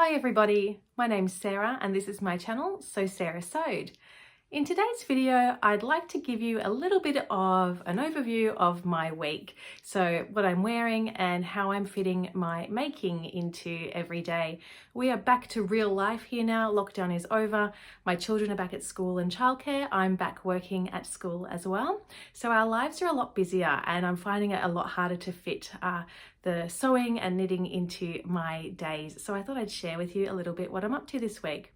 Hi everybody, my name's Sarah and this is my channel, So Sarah Sewed. In today's video, I'd like to give you a little bit of an overview of my week. So what I'm wearing and how I'm fitting my making into every day. We are back to real life here now. Lockdown is over. My children are back at school and childcare. I'm back working at school as well. So our lives are a lot busier and I'm finding it a lot harder to fit the sewing and knitting into my days. So I thought I'd share with you a little bit what I'm up to this week.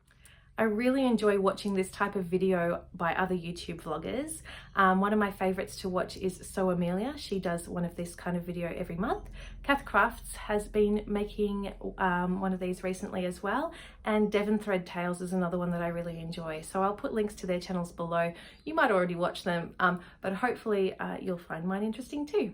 I really enjoy watching this type of video by other YouTube vloggers. One of my favorites to watch is Sew Amelia. She does one of this kind of video every month. Kath Crafts has been making one of these recently as well. And Devon Thread Tales is another one that I really enjoy. So I'll put links to their channels below. You might already watch them, but hopefully you'll find mine interesting too.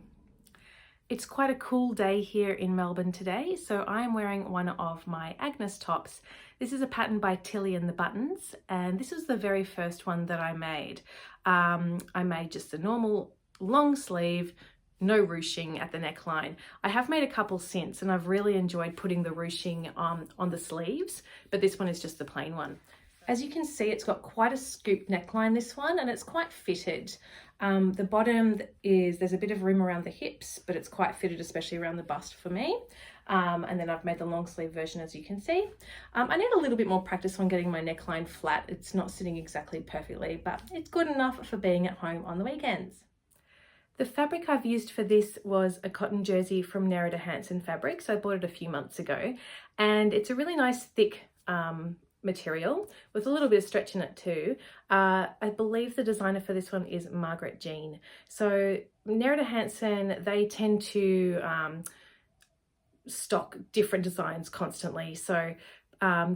It's quite a cool day here in Melbourne today, so I am wearing one of my Agnes tops. This is a pattern by Tilly and the Buttons, and this was the very first one that I made. I made just a normal long sleeve, no ruching at the neckline. I have made a couple since, and I've really enjoyed putting the ruching on the sleeves, but this one is just the plain one. As you can see, it's got quite a scooped neckline, this one, and it's quite fitted. The bottom there's a bit of room around the hips, but it's quite fitted, especially around the bust for me. And then I've made the long sleeve version, as you can see. I need a little bit more practice on getting my neckline flat. It's not sitting exactly perfectly, but it's good enough for being at home on the weekends. The fabric I've used for this was a cotton jersey from Nerida Hanson Fabrics. I bought it a few months ago, and it's a really nice thick material with a little bit of stretch in it too. I believe the designer for this one is Margaret Jean. So Nerida Hanson, they tend to stock different designs constantly. So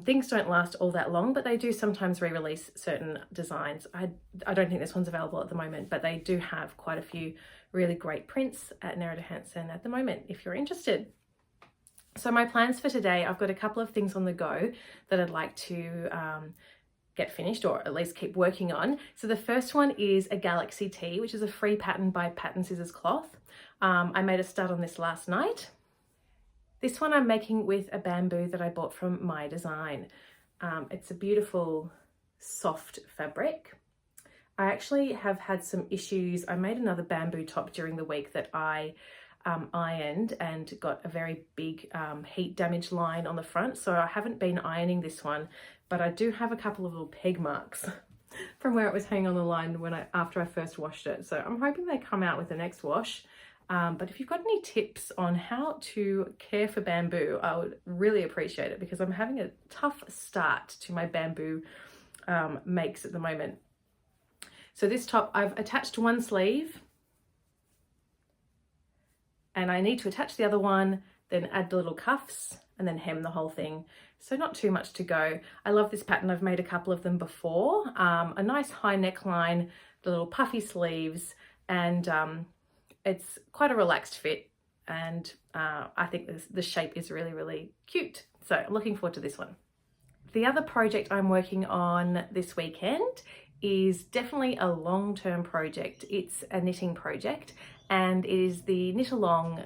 things don't last all that long, but they do sometimes re-release certain designs. I don't think this one's available at the moment, but they do have quite a few really great prints at Nerida Hanson at the moment if you're interested. So my plans for today, I've got a couple of things on the go that I'd like to get finished, or at least keep working on. So the first one is a Galaxy Tee, which is a free pattern by Pattern Scissors Cloth. I made a start on this last night. This one I'm making with a bamboo that I bought from My Design. It's a beautiful soft fabric. I actually have had some issues. I made another bamboo top during the week that I ironed and got a very big heat damage line on the front, so I haven't been ironing this one, but I do have a couple of little peg marks from where it was hanging on the line after I first washed it, so I'm hoping they come out with the next wash. But if you've got any tips on how to care for bamboo, I would really appreciate it, because I'm having a tough start to my bamboo makes at the moment. So this top, I've attached one sleeve, and I need to attach the other one, then add the little cuffs, and then hem the whole thing. So not too much to go. I love this pattern. I've made a couple of them before. A nice high neckline, the little puffy sleeves, and it's quite a relaxed fit. And I think the shape is really, really cute. So I'm looking forward to this one. The other project I'm working on this weekend is definitely a long-term project. It's a knitting project, and it is the knit along,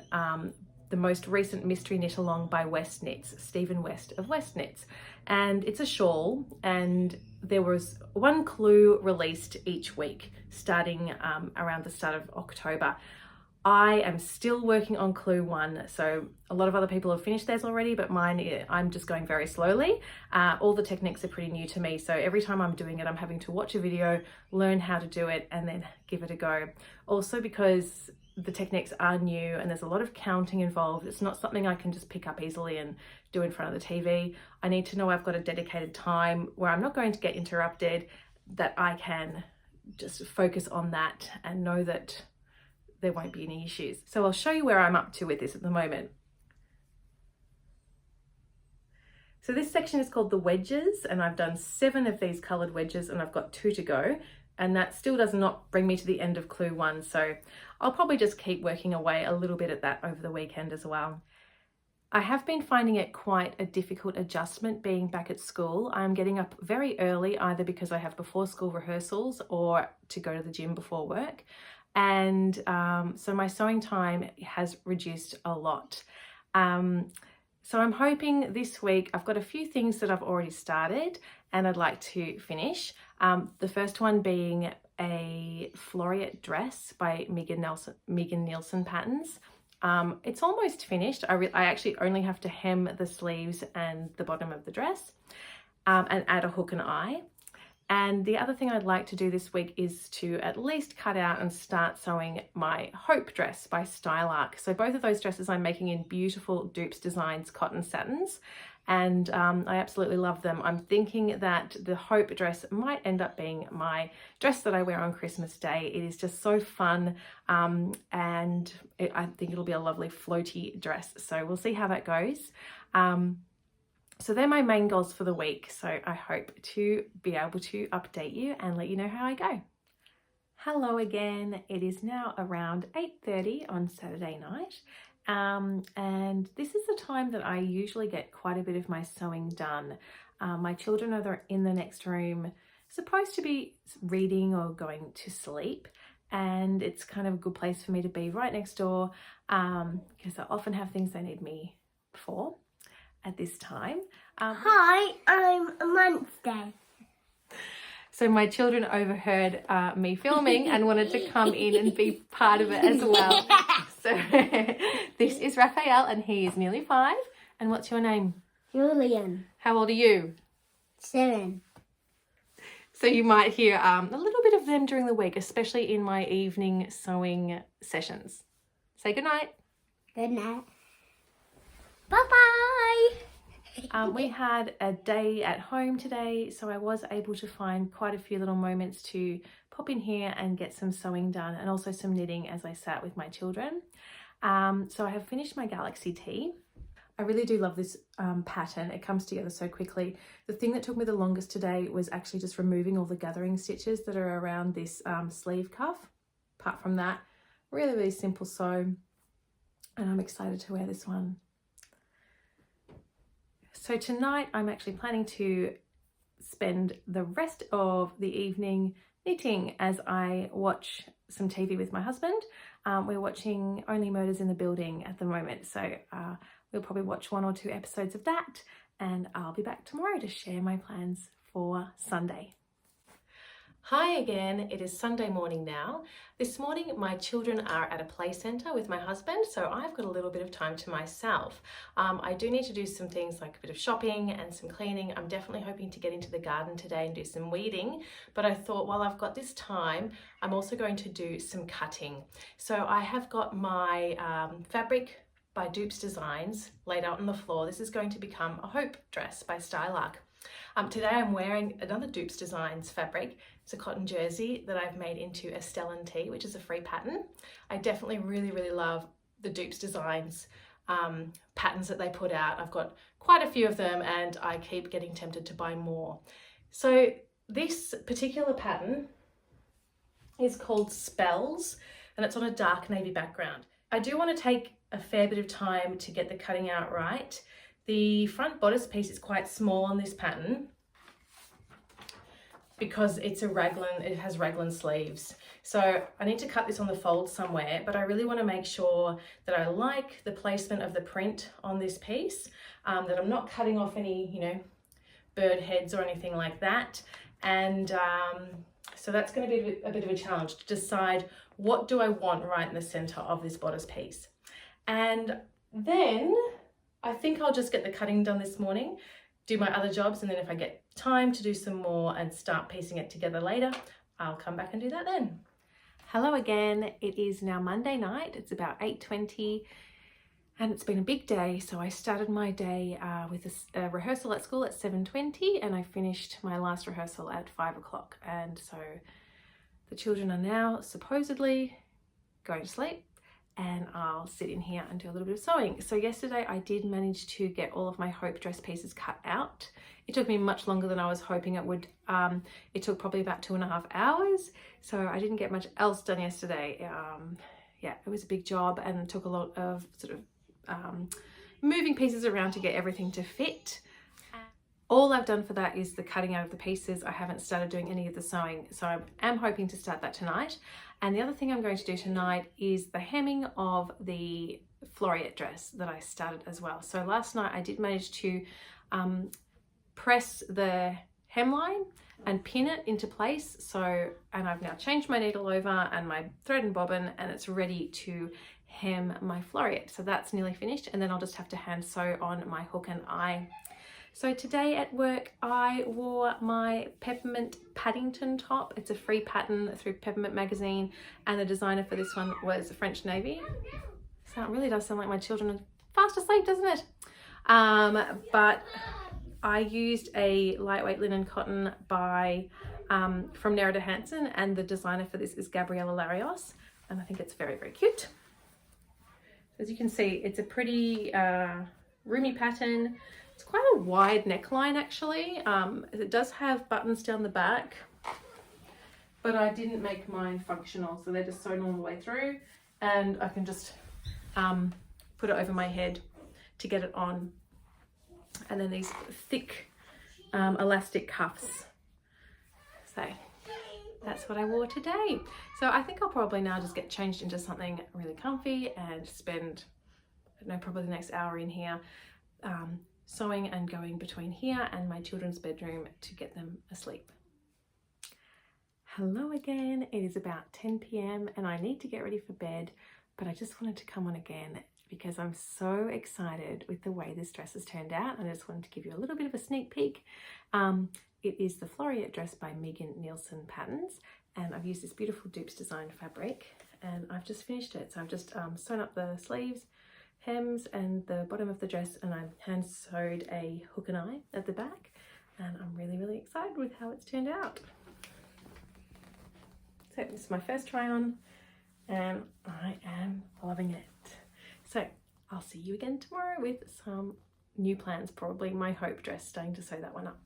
the most recent mystery knit along by West Knits, Stephen West of West Knits. And it's a shawl, and there was one clue released each week starting around the start of October. I am still working on clue 1, so a lot of other people have finished theirs already, but mine, I'm just going very slowly. All the techniques are pretty new to me, so every time I'm doing it, I'm having to watch a video, learn how to do it, and then give it a go. Also, because the techniques are new and there's a lot of counting involved, it's not something I can just pick up easily and do in front of the TV. I need to know I've got a dedicated time where I'm not going to get interrupted, that I can just focus on that and know that there won't be any issues. So I'll show you where I'm up to with this at the moment. So this section is called the wedges, and I've done 7 of these coloured wedges and I've got 2 to go, and that still does not bring me to the end of clue 1. So I'll probably just keep working away a little bit at that over the weekend as well. I have been finding it quite a difficult adjustment being back at school. I'm getting up very early, either because I have before school rehearsals or to go to the gym before work. And so my sewing time has reduced a lot. So I'm hoping this week, I've got a few things that I've already started and I'd like to finish. The first one being a Floriette dress by Megan Nielsen Patterns. It's almost finished. I actually only have to hem the sleeves and the bottom of the dress and add a hook and eye. And the other thing I'd like to do this week is to at least cut out and start sewing my Hope dress by Stylark. So both of those dresses I'm making in beautiful Dupes Designs cotton satins, and I absolutely love them. I'm thinking that the Hope dress might end up being my dress that I wear on Christmas Day. It is just so fun, and I think it'll be a lovely floaty dress. So we'll see how that goes. So they're my main goals for the week. So I hope to be able to update you and let you know how I go. Hello again. It is now around 8:30 on Saturday night. And this is the time that I usually get quite a bit of my sewing done. My children are in the next room, supposed to be reading or going to sleep. And it's kind of a good place for me to be right next door because I often have things they need me for at this time. Hi, I'm a monster. So my children overheard me filming and wanted to come in and be part of it as well. So this is Raphael and he is nearly 5. And what's your name? Julian. How old are you? 7. So you might hear a little bit of them during the week, especially in my evening sewing sessions. Say goodnight. Good night. Bye-bye. We had a day at home today, so I was able to find quite a few little moments to pop in here and get some sewing done and also some knitting as I sat with my children. So I have finished my Galaxy tee. I really do love this pattern. It comes together so quickly. The thing that took me the longest today was actually just removing all the gathering stitches that are around this sleeve cuff. Apart from that, really, really simple sew, and I'm excited to wear this one. So tonight I'm actually planning to spend the rest of the evening knitting as I watch some TV with my husband. We're watching Only Murders in the Building at the moment, so we'll probably watch 1 or 2 episodes of that, and I'll be back tomorrow to share my plans for Sunday. Hi again, it is Sunday morning now. This morning my children are at a play centre with my husband, so I've got a little bit of time to myself. I do need to do some things like a bit of shopping and some cleaning. I'm definitely hoping to get into the garden today and do some weeding, but I thought while I've got this time, I'm also going to do some cutting. So I have got my fabric by Dupes Designs laid out on the floor. This is going to become a Hope dress by Stylark. Today I'm wearing another Dupes Designs fabric. It's a cotton jersey that I've made into a Stellan tee, which is a free pattern. I definitely really love the Dupes Designs patterns that they put out. I've got quite a few of them and I keep getting tempted to buy more. So this particular pattern is called Spells and it's on a dark navy background. I do want to take a fair bit of time to get the cutting out right. The front bodice piece is quite small on this pattern because it's a raglan, it has raglan sleeves. So I need to cut this on the fold somewhere, but I really want to make sure that I like the placement of the print on this piece, that I'm not cutting off any, bird heads or anything like that. And so that's going to be a bit of a challenge to decide what do I want right in the center of this bodice piece. And then I think I'll just get the cutting done this morning, do my other jobs, and then if I get time to do some more and start piecing it together later, I'll come back and do that then. Hello again. It is now Monday night. It's about 8:20 and it's been a big day. So I started my day with a rehearsal at school at 7:20 and I finished my last rehearsal at 5 o'clock. And so the children are now supposedly going to sleep, and I'll sit in here and do a little bit of sewing. So yesterday I did manage to get all of my Hope dress pieces cut out. It took me much longer than I was hoping it would. It took probably about 2.5 hours. So I didn't get much else done yesterday. Yeah, it was a big job and took a lot of sort of moving pieces around to get everything to fit. All I've done for that is the cutting out of the pieces. I haven't started doing any of the sewing, so I am hoping to start that tonight. And the other thing I'm going to do tonight is the hemming of the floreate dress that I started as well. So last night I did manage to press the hemline and pin it into place. And I've now changed my needle over and my thread and bobbin, and it's ready to hem my floreate. So that's nearly finished, and then I'll just have to hand sew on my hook and eye. So today at work I wore my Peppermint Paddington top. It's a free pattern through Peppermint magazine, and the designer for this one was French Navy. So it really does sound like my children are fast asleep, doesn't it? But I used a lightweight linen cotton by from Nerida Hansen, and the designer for this is Gabriella Larios, and I think it's very, very cute. As you can see, it's a pretty roomy pattern. It's quite a wide neckline actually. It does have buttons down the back, but I didn't make mine functional, so they're just sewn all the way through, and I can just put it over my head to get it on. And then these thick elastic cuffs. So that's what I wore today. So I think I'll probably now just get changed into something really comfy and spend, I don't know, probably the next hour in here sewing and going between here and my children's bedroom to get them asleep. Hello again. It is about 10 p.m. and I need to get ready for bed, but I just wanted to come on again because I'm so excited with the way this dress has turned out. I just wanted to give you a little bit of a sneak peek. It is the floreate dress by Megan Nielsen Patterns, and I've used this beautiful Dupes design fabric, and I've just finished it. So I've just sewn up the sleeves, hems, and the bottom of the dress, and I've hand sewed a hook and eye at the back, and I'm really, really excited with how it's turned out. So this is my first try on, and I am loving it. So I'll see you again tomorrow with some new plans, probably my Hope dress, starting to sew that one up.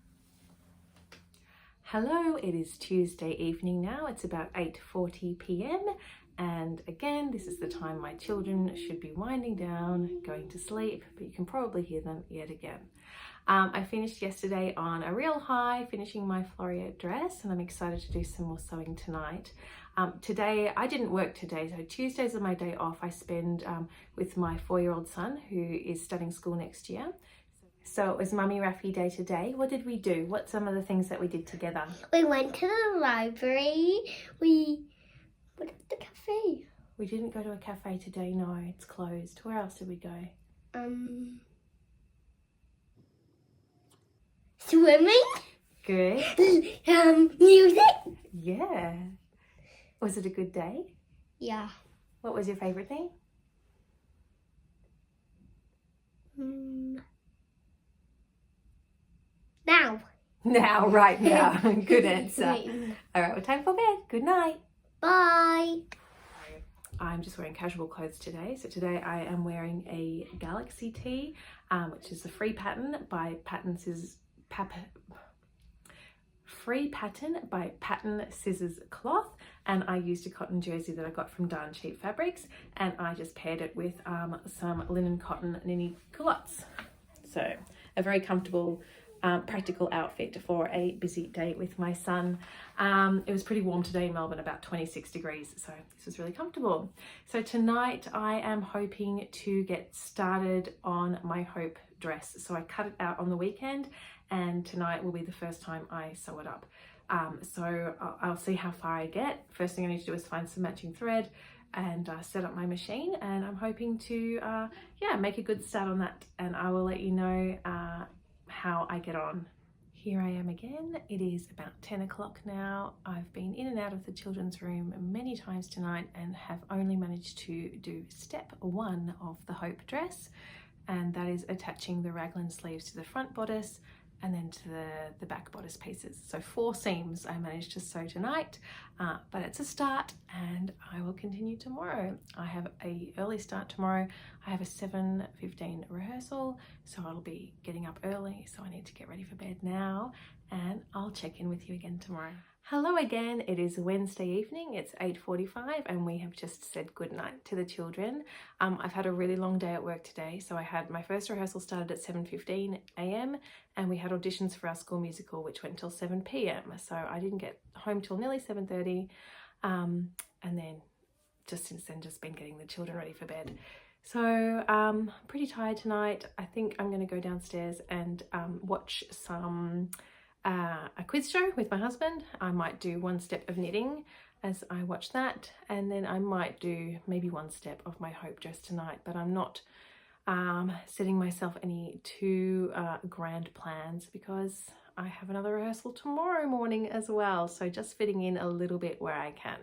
Hello, it is Tuesday evening now. It's about 8:40 p.m. and again, this is the time my children should be winding down, going to sleep, but you can probably hear them yet again. I finished yesterday on a real high, finishing my floreate dress, and I'm excited to do some more sewing tonight. Today, I didn't work today, so Tuesdays are my day off. I spend with my 4-year-old son who is studying school next year. So it was Mummy Raffy day today. What did we do? What's some of the things that we did together? We went to the library. We went to the cafe. We didn't go to a cafe today, no, it's closed. Where else did we go? Swimming. Good. Music. Yeah. Was it a good day? Yeah. What was your favourite thing? Now. Now, right now. Good answer. Right. All right, well, time for bed. Good night. Bye. I'm just wearing casual clothes today. So today I am wearing a Galaxy tee, which is a free pattern by Pattern Scissors Cloth, and I used a cotton jersey that I got from Darn Cheap Fabrics, and I just paired it with some linen cotton Nini culottes. So a very comfortable, practical outfit for a busy day with my son. It was pretty warm today in Melbourne, about 26 degrees, so this was really comfortable. So tonight I am hoping to get started on my Hope dress. So I cut it out on the weekend, and tonight will be the first time I sew it up. So I'll see how far I get. First thing I need to do is find some matching thread and set up my machine, and I'm hoping to make a good start on that, and I will let you know how I get on. Here I am again. It is about 10 o'clock now. I've been in and out of the children's room many times tonight and have only managed to do step 1 of the Hope dress, and that is attaching the raglan sleeves to the front bodice and then to the back bodice pieces. So 4 seams I managed to sew tonight, but it's a start, and I will continue tomorrow. I have a early start tomorrow. I have a 7:15 rehearsal, so I'll be getting up early, so I need to get ready for bed now, and I'll check in with you again tomorrow. Hello again, it is Wednesday evening, it's 8:45, and we have just said goodnight to the children. I've had a really long day at work today, so I had my first rehearsal started at 7:15 a.m. and we had auditions for our school musical, which went till 7 p.m. So I didn't get home till nearly 7:30, and then just since then just been getting the children ready for bed. So I'm pretty tired tonight. I think I'm going to go downstairs and watch a quiz show with my husband. I might do one step of knitting as I watch that, and then I might do maybe one step of my hope dress tonight, but I'm not setting myself any too grand plans because I have another rehearsal tomorrow morning as well, so just fitting in a little bit where I can.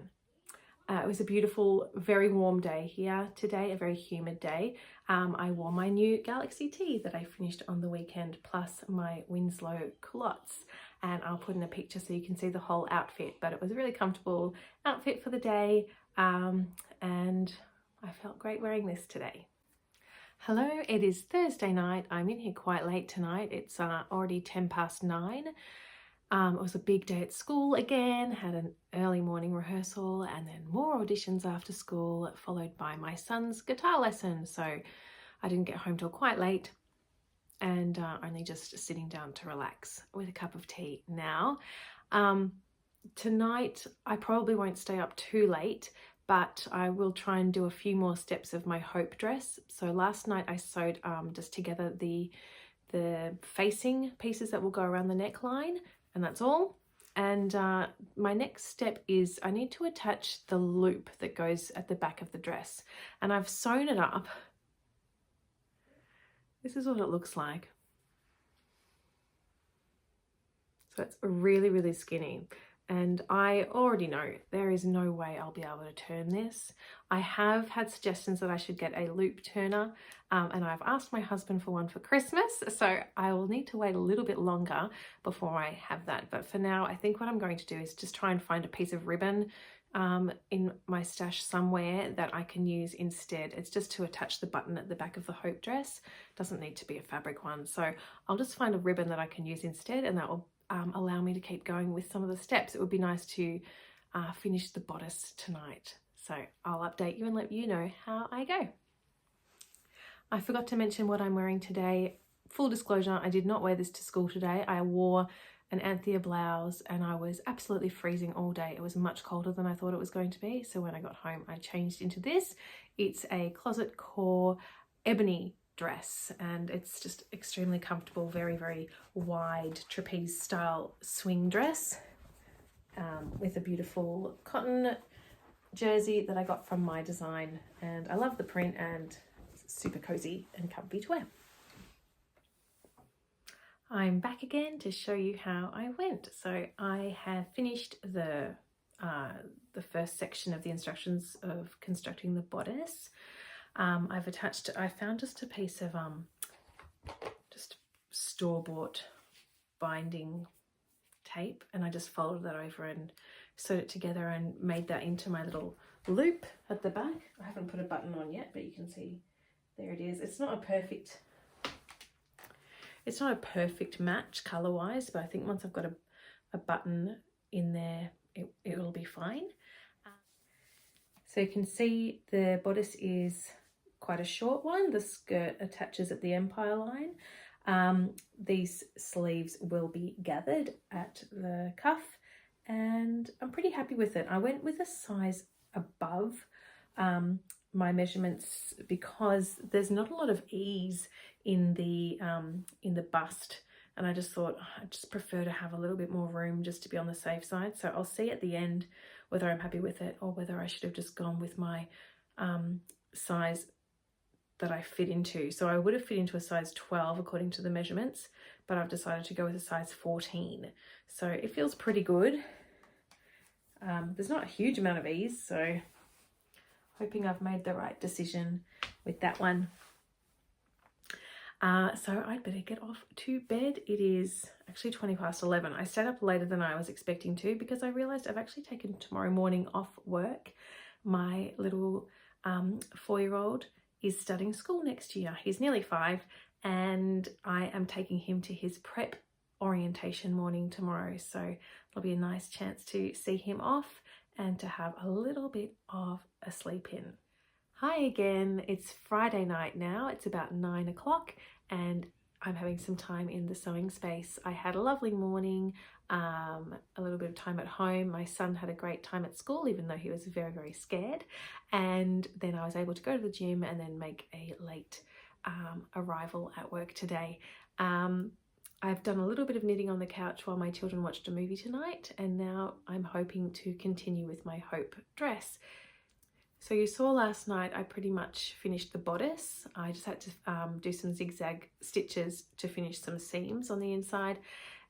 It was a beautiful, very warm day here today, a very humid day. I wore my new Galaxy tee that I finished on the weekend, plus my Winslow culottes, and I'll put in a picture so you can see the whole outfit, but it was a really comfortable outfit for the day, and I felt great wearing this today. Hello, it is Thursday night. I'm in here quite late tonight. It's already 9:10. It was a big day at school again, had an early morning rehearsal and then more auditions after school, followed by my son's guitar lesson. So I didn't get home till quite late and only just sitting down to relax with a cup of tea now. Tonight, I probably won't stay up too late, but I will try and do a few more steps of my hope dress. So last night I sewed just together the facing pieces that will go around the neckline, and that's all. And my next step is I need to attach the loop that goes at the back of the dress, and I've sewn it up. This is what it looks like. So it's really, really skinny. And I already know there is no way I'll be able to turn this. I have had suggestions that I should get a loop turner, and I've asked my husband for one for Christmas, so I will need to wait a little bit longer before I have that. But for now, I think what I'm going to do is just try and find a piece of ribbon in my stash somewhere that I can use instead. It's just to attach the button at the back of the hope dress. Doesn't need to be a fabric one. So I'll just find a ribbon that I can use instead, and that will allow me to keep going with some of the steps. It would be nice to finish the bodice tonight. So I'll update you and let you know how I go. I forgot to mention what I'm wearing today. Full disclosure, I did not wear this to school today. I wore an Anthea blouse and I was absolutely freezing all day. It was much colder than I thought it was going to be. So when I got home, I changed into this. It's a closet core ebony dress and it's just extremely comfortable, very, very wide trapeze style swing dress with a beautiful cotton jersey that I got from My Design, and I love the print and it's super cozy and comfy to wear. I'm back again to show you how I went. So I have finished the first section of the instructions of constructing the bodice. I found just a piece of just store-bought binding tape, and I just folded that over and sewed it together and made that into my little loop at the back. I haven't put a button on yet, but you can see there it is. It's not a perfect match color-wise, but I think once I've got a button in there, it will be fine. So you can see the bodice is quite a short one. The skirt attaches at the empire line. These sleeves will be gathered at the cuff, and I'm pretty happy with it. I went with a size above my measurements because there's not a lot of ease in the bust, and I just thought I just prefer to have a little bit more room just to be on the safe side. So I'll see at the end whether I'm happy with it or whether I should have just gone with my size that I fit into. So I would have fit into a size 12 according to the measurements, but I've decided to go with a size 14. So it feels pretty good. There's not a huge amount of ease, so hoping I've made the right decision with that one. So I'd better get off to bed. It is actually 11:20. I stayed up later than I was expecting to because I realised I've actually taken tomorrow morning off work. My little 4-year-old is starting school next year. He's nearly 5 and I am taking him to his prep orientation morning tomorrow. So it'll be a nice chance to see him off and to have a little bit of a sleep in. Hi again, it's Friday night now. It's about 9 o'clock and I'm having some time in the sewing space. I had a lovely morning, a little bit of time at home. My son had a great time at school, even though he was very, very scared. And then I was able to go to the gym and then make a late arrival at work today. I've done a little bit of knitting on the couch while my children watched a movie tonight, and now I'm hoping to continue with my Hope dress. So you saw last night I pretty much finished the bodice. I just had to do some zigzag stitches to finish some seams on the inside.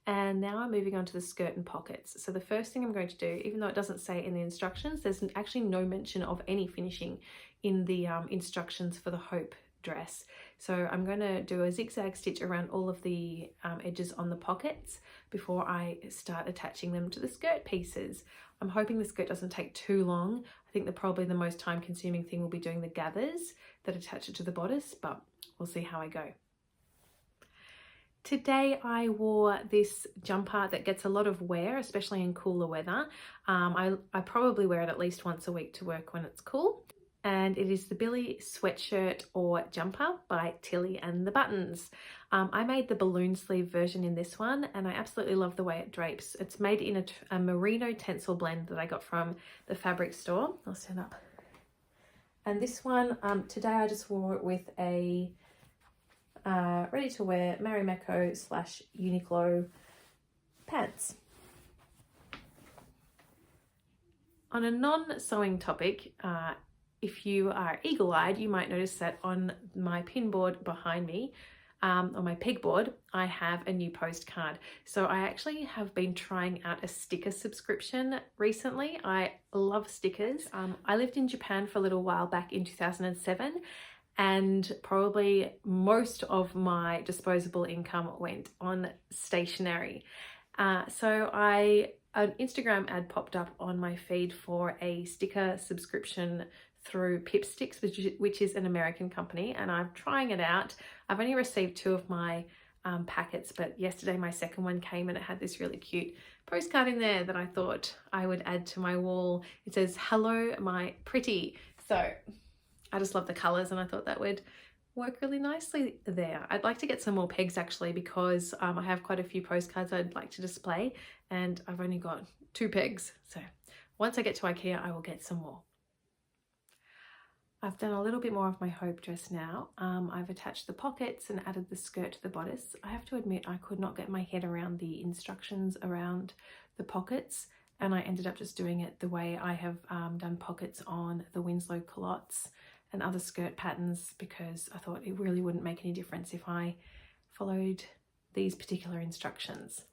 And now I'm moving on to the skirt and pockets. So the first thing I'm going to do, even though it doesn't say in the instructions, there's actually no mention of any finishing in the instructions for the Hope dress. So I'm going to do a zigzag stitch around all of the edges on the pockets before I start attaching them to the skirt pieces. I'm hoping the skirt doesn't take too long. I think probably the most time consuming thing will be doing the gathers that attach it to the bodice, but we'll see how I go. Today I wore this jumper that gets a lot of wear, especially in cooler weather. I probably wear it at least once a week to work when it's cool. And it is the Billy sweatshirt or jumper by Tilly and the Buttons. I made the balloon sleeve version in this one, and I absolutely love the way it drapes. It's made in a merino tencel blend that I got from the fabric store. I'll stand up. And this one, today I just wore it with a ready to wear Marimekko / Uniqlo pants. On a non-sewing topic, if you are eagle-eyed, you might notice that on my pin board behind me, on my pegboard, I have a new postcard. So I actually have been trying out a sticker subscription recently. I love stickers. I lived in Japan for a little while back in 2007, and probably most of my disposable income went on stationery. So an Instagram ad popped up on my feed for a sticker subscription through Pipsticks, which is an American company, and I'm trying it out. I've only received 2 of my packets, but yesterday my second one came and it had this really cute postcard in there that I thought I would add to my wall. It says, "Hello, my pretty." So I just love the colours, and I thought that would work really nicely there. I'd like to get some more pegs actually, because I have quite a few postcards I'd like to display, and I've only got 2 pegs. So once I get to IKEA, I will get some more. I've done a little bit more of my Hope dress now. I've attached the pockets and added the skirt to the bodice. I have to admit I could not get my head around the instructions around the pockets, and I ended up just doing it the way I have done pockets on the Winslow culottes and other skirt patterns, because I thought it really wouldn't make any difference if I followed these particular instructions.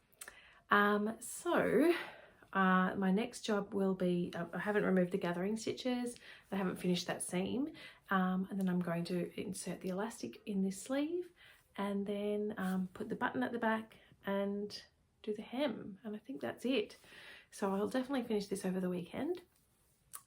My next job will be, I haven't removed the gathering stitches, I haven't finished that seam, and then I'm going to insert the elastic in this sleeve, and then put the button at the back and do the hem, and I think that's it. So I'll definitely finish this over the weekend,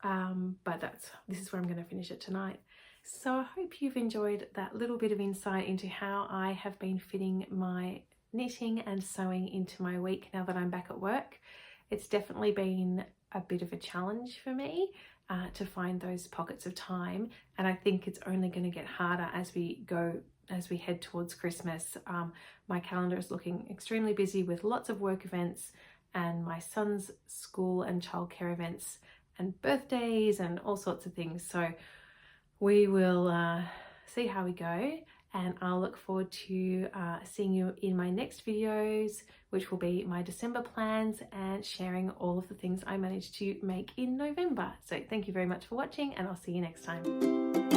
but this is where I'm going to finish it tonight. So I hope you've enjoyed that little bit of insight into how I have been fitting my knitting and sewing into my week now that I'm back at work. It's definitely been a bit of a challenge for me to find those pockets of time, and I think it's only going to get harder as we head towards Christmas. My calendar is looking extremely busy with lots of work events and my son's school and childcare events and birthdays and all sorts of things. So we will see how we go, and I'll look forward to seeing you in my next videos, which will be my December plans and sharing all of the things I managed to make in November. So thank you very much for watching, and I'll see you next time.